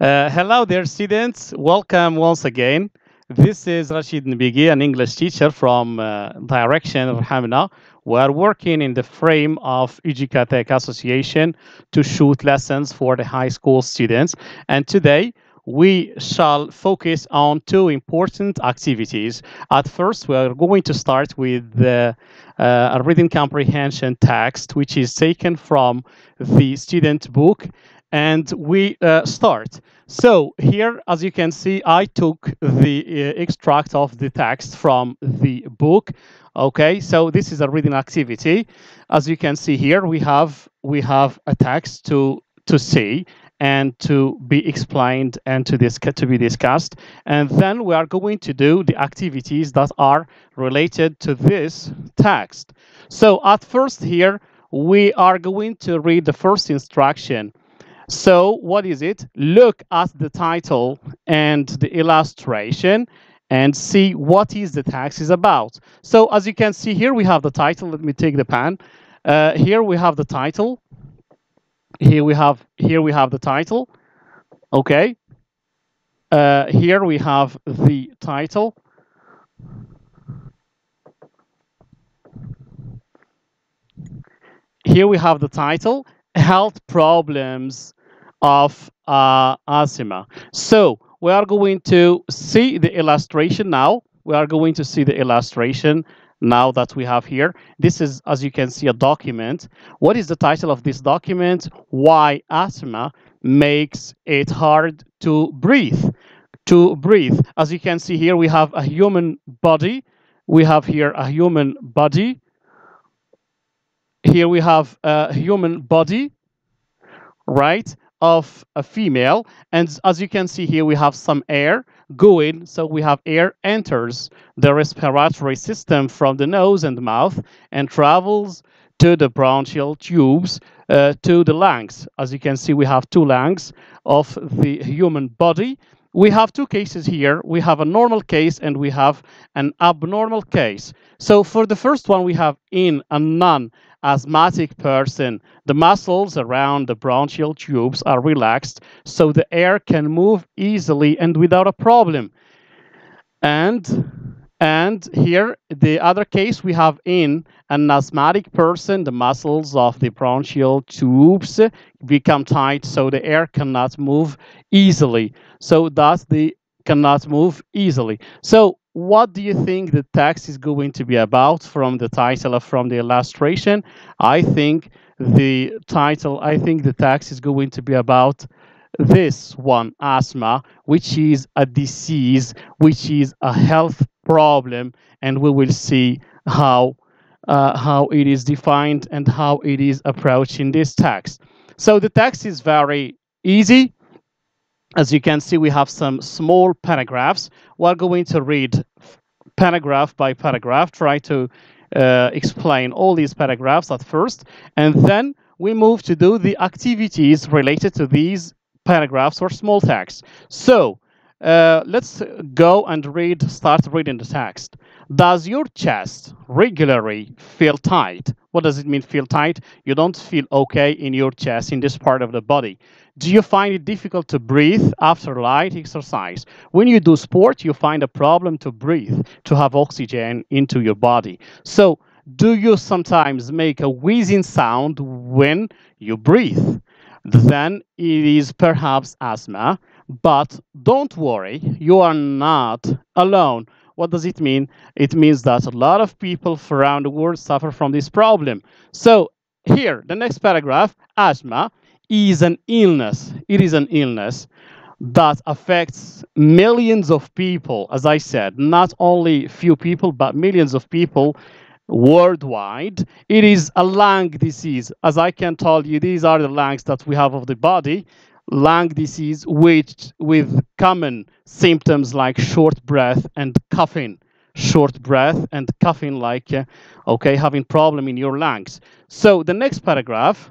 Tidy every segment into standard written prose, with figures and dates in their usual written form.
Hello there, students. Welcome once again. This is Rashid Nbigi, an English teacher from Direction Hamna. We are working in the frame of Educatech Association to shoot lessons for the high school students. And today, we shall focus on two important activities. At first, we are going to start with a reading comprehension text, which is taken from the student book, and we start. So here, as you can see, I took the extract of the text from the book. Okay, so this is a reading activity. As you can see here, we have a text to see and to be explained and to be discussed. And then we are going to do the activities that are related to this text. So at first here, we are going to read the first instruction. So what is it? Look at the title and the illustration and see what is the text is about. So as you can see here, we have the title. Let me take the pen. Here we have the title. Here we have the title. Okay. Here we have the title. Here we have the title, Health Problems of asthma. So we are going to see the illustration now. We are going to see the illustration now that we have here. This is, as you can see, a document. What is the title of this document? Why asthma makes it hard to breathe. As you can see here, we have a human body. We have here a human body. Here we have a human body, right, of a female. And as you can see here, we have some air going. So we have air enters the respiratory system from the nose and mouth and travels to the bronchial tubes, to the lungs. As you can see, we have two lungs of the human body. We have two cases here. We have a normal case and we have an abnormal case. So for the first one, we have in a non-asthmatic person, the muscles around the bronchial tubes are relaxed, so the air can move easily and without a problem. And here, the other case, we have in an asthmatic person, the muscles of the bronchial tubes become tight, so the air cannot move easily. So thus, they cannot move easily. So what do you think the text is going to be about from the title or from the illustration? I think the text is going to be about this one, asthma, which is a disease, which is a health problem, and we will see how it is defined and how it is approached in this text. So the text is very easy. As you can see, we have some small paragraphs. We're going to read paragraph by paragraph, try to explain all these paragraphs at first, and then we move to do the activities related to these paragraphs or small text. So let's go and start reading the text. Does your chest regularly feel tight? What does it mean, feel tight? You don't feel okay in your chest, in this part of the body. Do you find it difficult to breathe after light exercise? When you do sport, you find a problem to breathe, to have oxygen into your body. So, do you sometimes make a wheezing sound when you breathe? Then it is perhaps asthma, but don't worry, you are not alone. What does it mean? It means that a lot of people around the world suffer from this problem. So here, the next paragraph, asthma is an illness. It is an illness that affects millions of people. As I said, not only few people, but millions of people worldwide. It is a lung disease. As I can tell you, these are the lungs that we have of the body. Lung disease which with common symptoms like short breath and coughing. Short breath and coughing, like having problem in your lungs. So the next paragraph,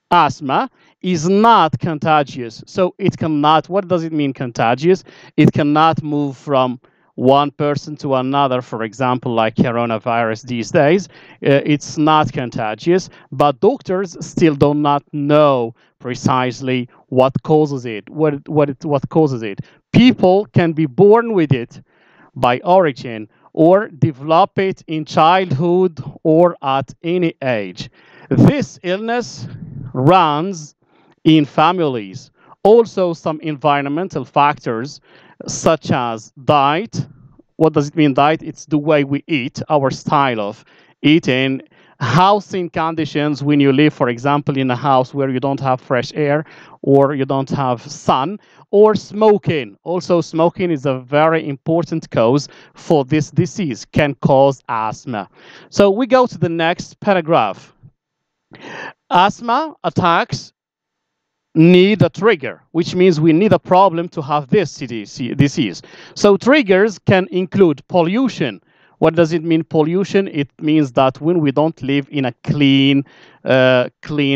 asthma is not contagious. So it cannot, what does it mean contagious? It cannot move from one person to another, for example, like coronavirus these days, it's not contagious, but doctors still do not know precisely what causes it, what causes it. People can be born with it by origin or develop it in childhood or at any age. This illness runs in families. Also, some environmental factors such as diet. What does it mean, diet? It's the way we eat, our style of eating, housing conditions when you live, for example, in a house where you don't have fresh air or you don't have sun, or smoking. Also, smoking is a very important cause for this disease, can cause asthma. So we go to the next paragraph. Asthma attacks need a trigger, which means we need a problem to have this disease. So triggers can include pollution. What does it mean, pollution? It means that when we don't live in a clean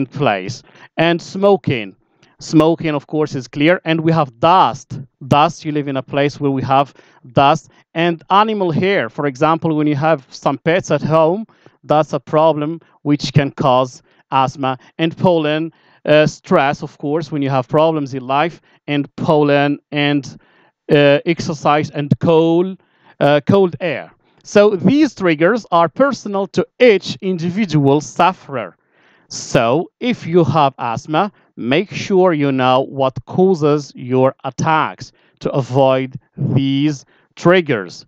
place. And smoking. Smoking, of course, is clear. And we have dust. Dust, you live in a place where we have dust. And animal hair. For example, when you have some pets at home, that's a problem which can cause asthma. And pollen, stress, of course, when you have problems in life, and pollen, and exercise, and cold air. So these triggers are personal to each individual sufferer. So if you have asthma, make sure you know what causes your attacks to avoid these triggers.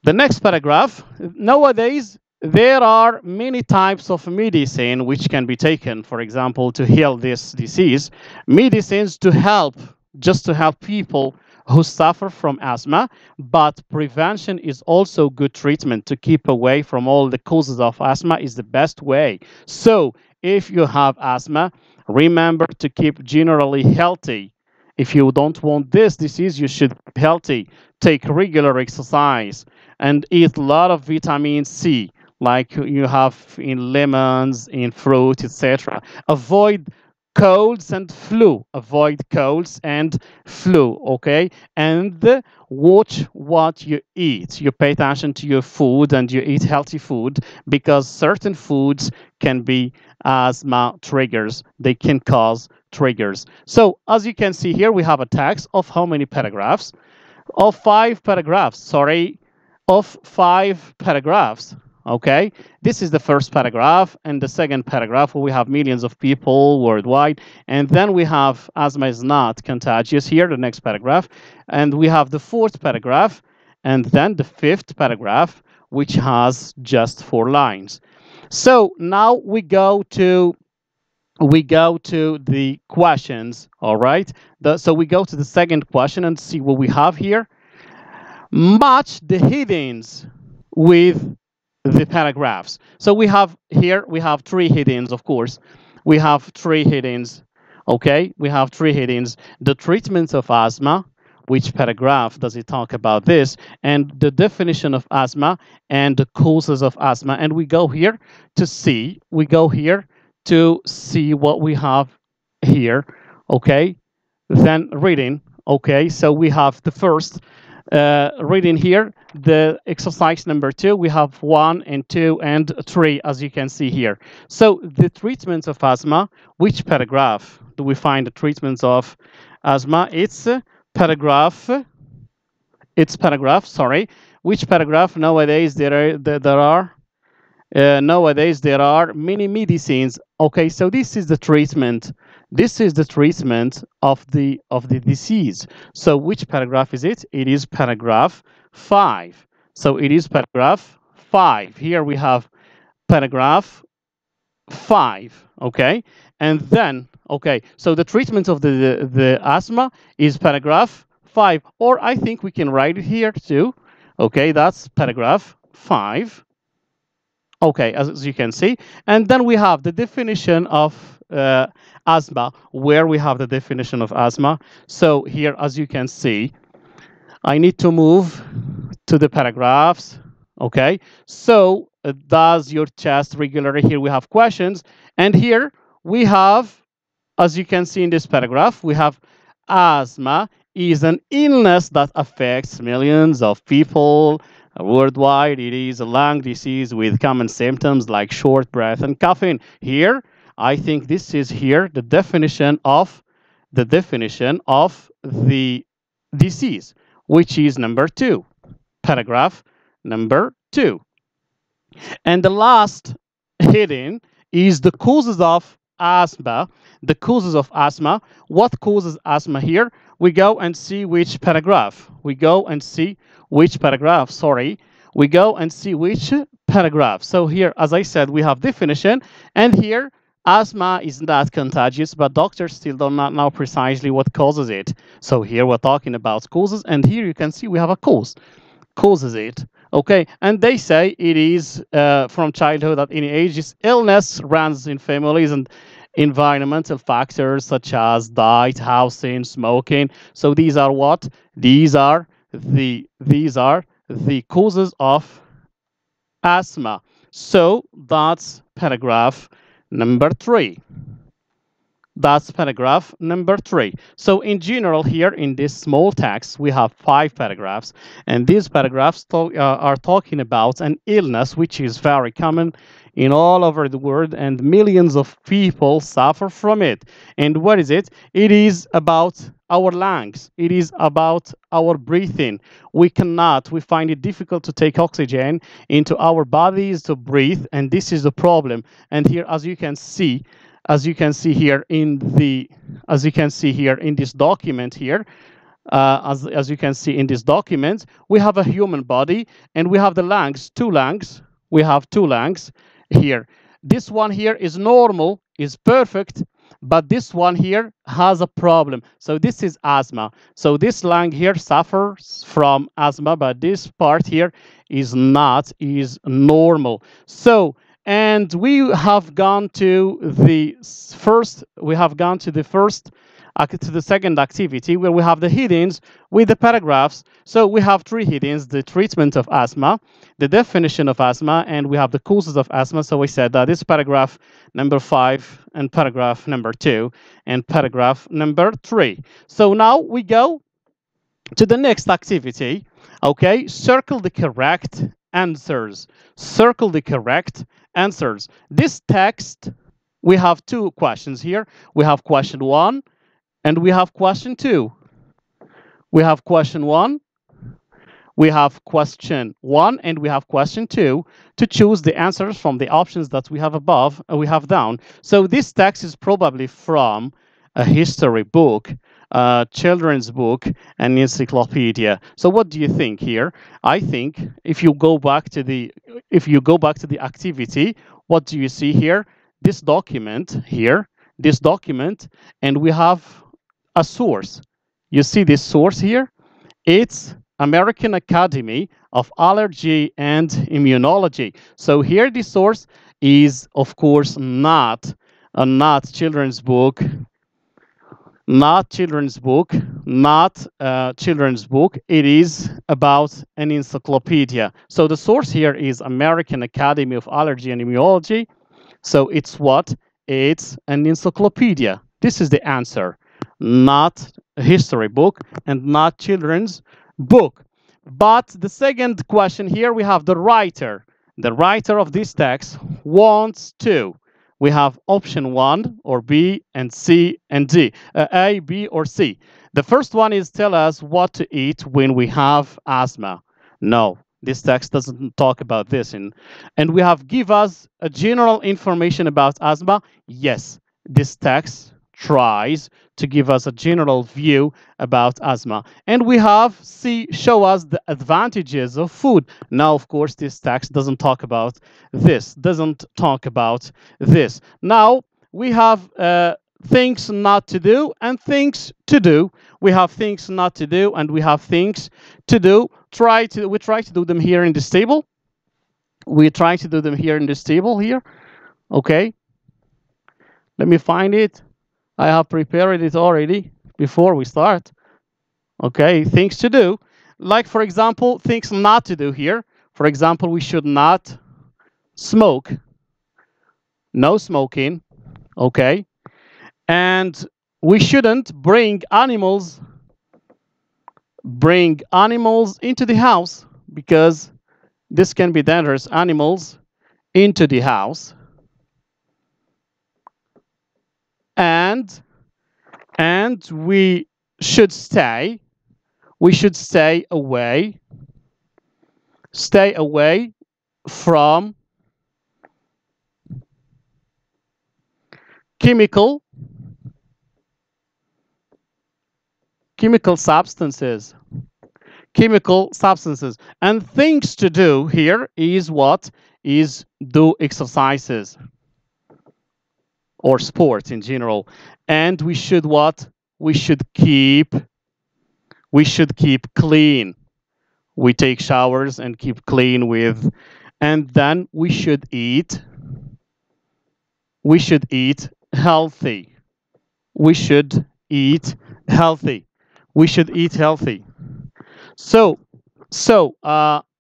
The next paragraph. Nowadays, there are many types of medicine which can be taken, for example, to heal this disease. Medicines to help, just to help people who suffer from asthma, but prevention is also good treatment. To keep away from all the causes of asthma is the best way. So if you have asthma, remember to keep generally healthy. If you don't want this disease, you should be healthy. Take regular exercise and eat a lot of vitamin C, like you have in lemons, in fruit, etc. Avoid colds and flu. Avoid colds and flu, okay? And watch what you eat. You pay attention to your food and you eat healthy food, because certain foods can be asthma triggers. They can cause triggers. So as you can see here, we have a text of how many paragraphs? Of 5 paragraphs, sorry, of 5 paragraphs. Okay, this is the first paragraph, and the second paragraph where we have millions of people worldwide, and then we have asthma is not contagious here, the next paragraph, and we have the fourth paragraph, and then the fifth paragraph, which has just 4 lines. So now we go to the questions. All right, so we go to the second question and see what we have here. Match the headings with the paragraphs. So we have 3 headings, of course. We have 3 headings. Okay, we have 3 headings. The treatment of asthma, which paragraph does it talk about this, and the definition of asthma and the causes of asthma. And we go here to see what we have here. Okay, then reading. Okay, so we have the first reading here, the exercise number 2. We have 1 and 2 and 3, as you can see here. So the treatments of asthma, which paragraph do we find the treatments of asthma? It's paragraph, sorry. Which paragraph? Nowadays there are many medicines. Okay, so this is the treatment. This is the treatment of the disease. So which paragraph is it? It is paragraph 5. So it is paragraph 5. Here we have paragraph 5. Okay, and then so the treatment of the asthma is paragraph 5, or I think we can write it here too. Okay, that's paragraph 5. Okay, as you can see, and then we have the definition of asthma, where we have the definition of asthma. So here, as you can see, I need to move to the paragraphs. Okay, so does your chest regularly? Here we have questions, and here we have, as you can see in this paragraph, we have asthma is an illness that affects millions of people worldwide. It is a lung disease with common symptoms like short breath and coughing. Here, I think this is here the definition of the disease, which is number 2, paragraph number 2. And the last heading is the causes of asthma. The causes of asthma. What causes asthma here? We go and see which paragraph. We go and see which paragraph. Sorry. We go and see which paragraph. So here, as I said, we have definition. And here, asthma is not contagious, but doctors still do not know precisely what causes it. So here we're talking about causes. And here you can see we have a cause. Causes it. Okay, and they say it is from childhood at any age. This illness runs in families and environmental factors such as diet, housing, smoking. So these are what? These are the causes of asthma. So that's paragraph number 3. That's paragraph number 3. So in general here in this small text, we have 5 paragraphs. And these paragraphs are talking about an illness which is very common in all over the world, and millions of people suffer from it. And what is it? It is about our lungs. It is about our breathing. We find it difficult to take oxygen into our bodies to breathe, and this is the problem. And here, as you can see here in this document here, as you can see in this document, we have a human body and we have the lungs, 2 lungs. We have 2 lungs here. This one here is normal, is perfect, but this one here has a problem. So this is asthma. So this lung here suffers from asthma, but this part here is normal. So, and we have gone to the second activity, where we have the headings with the paragraphs. So we have 3 headings: the treatment of asthma, the definition of asthma, and we have the causes of asthma. So we said that this paragraph number 5 and paragraph number 2 and paragraph number 3. So now we go to the next activity. Okay, circle the correct answers. Circle the correct answers. This text, we have 2 questions here. We have question 1 and we have question 2. We have question 1. We have question 1 and we have question 2 to choose the answers from the options that we have above, we have down. So this text is probably from a history book, a children's book, an encyclopedia. So what do you think here? I think if you go back to the activity, what do you see here? This document here, and we have a source. You see this source here? It's American Academy of Allergy and Immunology. So here the source is, of course, not children's book, not children's book. It is about an encyclopedia. So the source here is American Academy of Allergy and Immunology. So it's what? It's an encyclopedia. This is the answer. Not a history book and not children's book. But the second question here, we have the writer. The writer of this text wants to. We have option 1 or B and C and D. A, B, or C. The first one is tell us what to eat when we have asthma. No, this text doesn't talk about this. And we have give us a general information about asthma. Yes, this text tries to give us a general view about asthma. And we have C, show us the advantages of food. Now, of course, this text doesn't talk about this, Now, we have things not to do and things to do. We have things not to do and we have things to do. We try to do them here in this table. Here. Okay. Let me find it. I have prepared it already before we start. Okay, things to do. Like, for example, things not to do here. For example, we should not smoke. No smoking. Okay. And we shouldn't bring animals bring animals into the house because this can be dangerous. Animals into the house, and we should stay away from chemical substances. And things to do here is what? Is do exercises or sports in general. And we should what? We should keep clean. We take showers and keep clean with, and then we should eat healthy. We should eat healthy. We should eat healthy. So,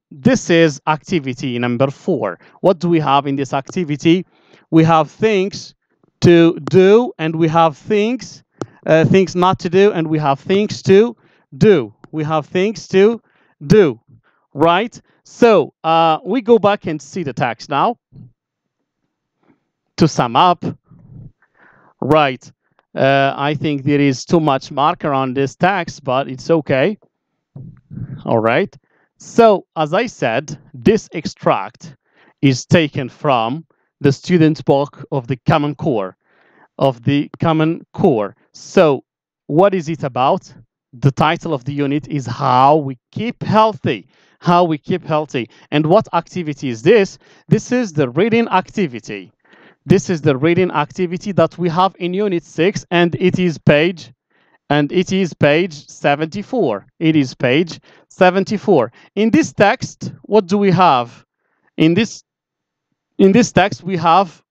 this is activity number 4. What do we have in this activity? We have things to do, and we have things not to do, and we have things to do. We have things to do, right? So we go back and see the text now to sum up, right? I think there is too much marker on this text, but it's okay. All right. So, as I said, this extract is taken from the student's book of the Common Core. So, what is it about? The title of the unit is How We Keep Healthy. How we keep healthy. And what activity is this? This is the reading activity. This is the reading activity that we have in Unit 6, and it is page 74. It is page 74. In this text, what do we have? In this text, we have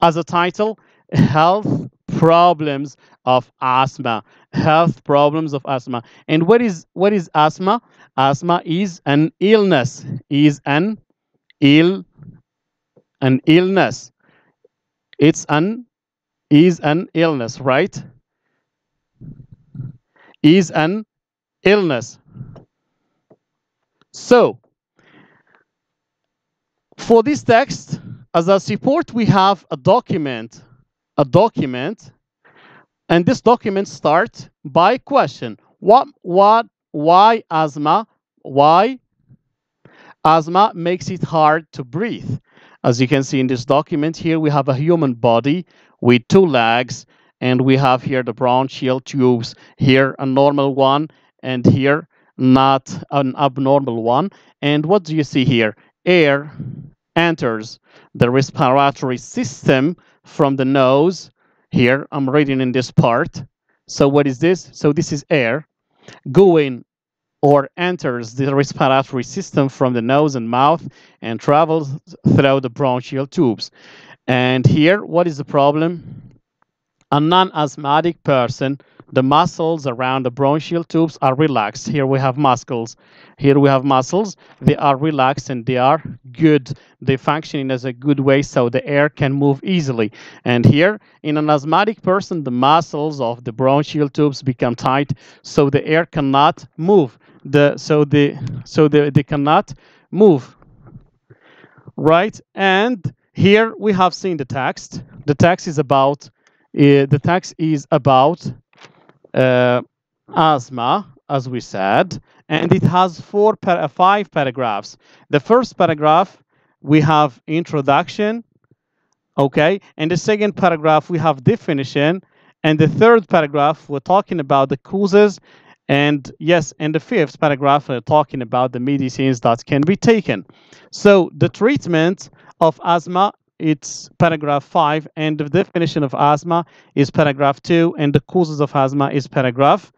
as a title, Health Problems of Asthma. Health Problems of Asthma. And what is asthma? Asthma is an illness. It's an illness, right? Is an illness. So, for this text, as a support, we have a document, and this document starts by question. Why asthma? Why asthma makes it hard to breathe? As you can see in this document here, we have a human body with 2 legs, and we have here the bronchial tubes, here a normal one, and here not an abnormal one. And what do you see here? Air enters the respiratory system from the nose. Here, I'm reading in this part. So what is this? So this is air going or enters the respiratory system from the nose and mouth and travels through the bronchial tubes. And here, what is the problem? A non-asthmatic person, the muscles around the bronchial tubes are relaxed. Here we have muscles. They are relaxed and they are good. They function in as a good way so the air can move easily. And here, in an asthmatic person, the muscles of the bronchial tubes become tight so the air cannot move. They cannot move. Right? And here we have seen the text. The text is about asthma, as we said, and it has 5 paragraphs. The first paragraph, we have introduction, okay, and the second paragraph, we have definition, and the third paragraph, we're talking about the causes, and yes, and the fifth paragraph, we're talking about the medicines that can be taken. So the treatment of asthma, it's paragraph 5, and the definition of asthma is paragraph 2, and the causes of asthma is paragraph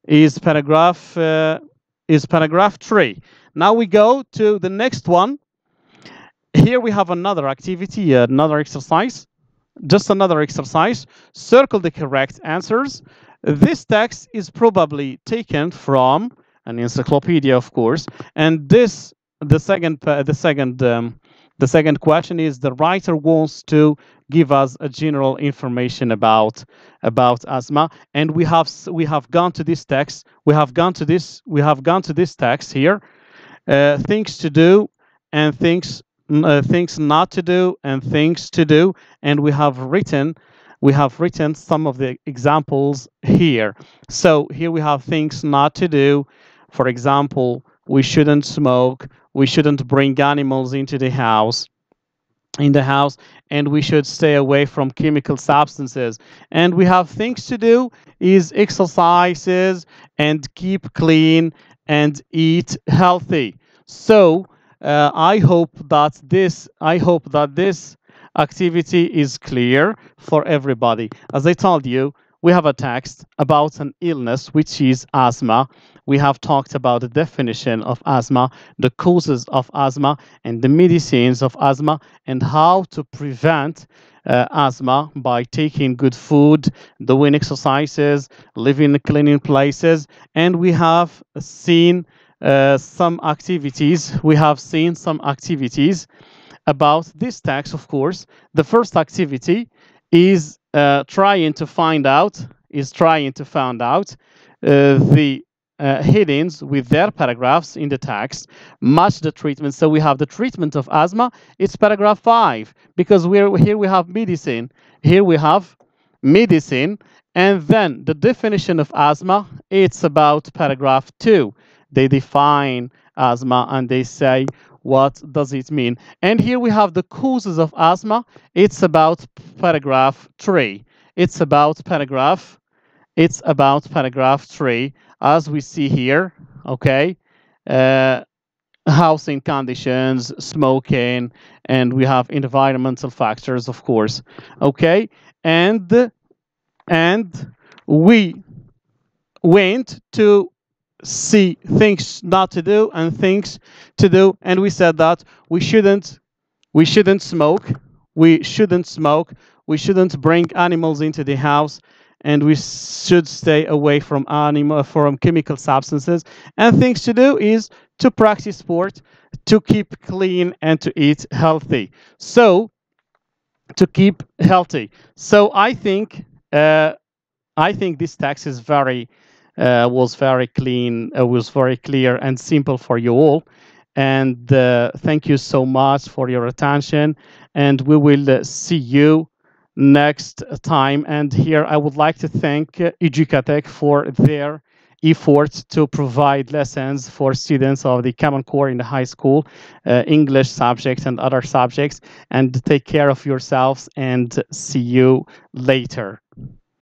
3. Now we go to the next one. Here we have another activity, another exercise, just another exercise. Circle the correct answers. This text is probably taken from an encyclopedia, of course, and the second The second question is the writer wants to give us a general information about asthma, and we have gone to this text. We have gone to this text here, things to do and things not to do and things to do, and we have written some of the examples here. So here we have things not to do. For example, we shouldn't smoke, we shouldn't bring animals into the house, and we should stay away from chemical substances. And we have things to do is exercises and keep clean and eat healthy. So I hope that this activity is clear for everybody. As I told you, we have a text about an illness which is asthma. We have talked about the definition of asthma, the causes of asthma, and the medicines of asthma, and how to prevent asthma by taking good food, doing exercises, living in clean places. And we have seen some activities. We have seen some activities about this text, of course. The first activity is trying to find out the headings with their paragraphs in the text match the treatment. So we have the treatment of asthma. It's paragraph 5, because here we have medicine. Here we have medicine, and then the definition of asthma. It's about paragraph 2. They define asthma and they say what does it mean. And here we have the causes of asthma. It's about paragraph 3. It's about paragraph 3, as we see here. Okay. Uh, Housing conditions, smoking, and we have environmental factors, of course. Okay. And we went to see things not to do and things to do, and we said that we shouldn't smoke, we shouldn't bring animals into the house, and we should stay away from chemical substances. And things to do is to practice sport, to keep clean, and to eat healthy. So to keep healthy. So I think this text is very was very clean, was very clear and simple for you all. And thank you so much for your attention. And we will see you next time. And here I would like to thank Educatec for their efforts to provide lessons for students of the Common Core in the high school, English subjects and other subjects. And take care of yourselves, and see you later.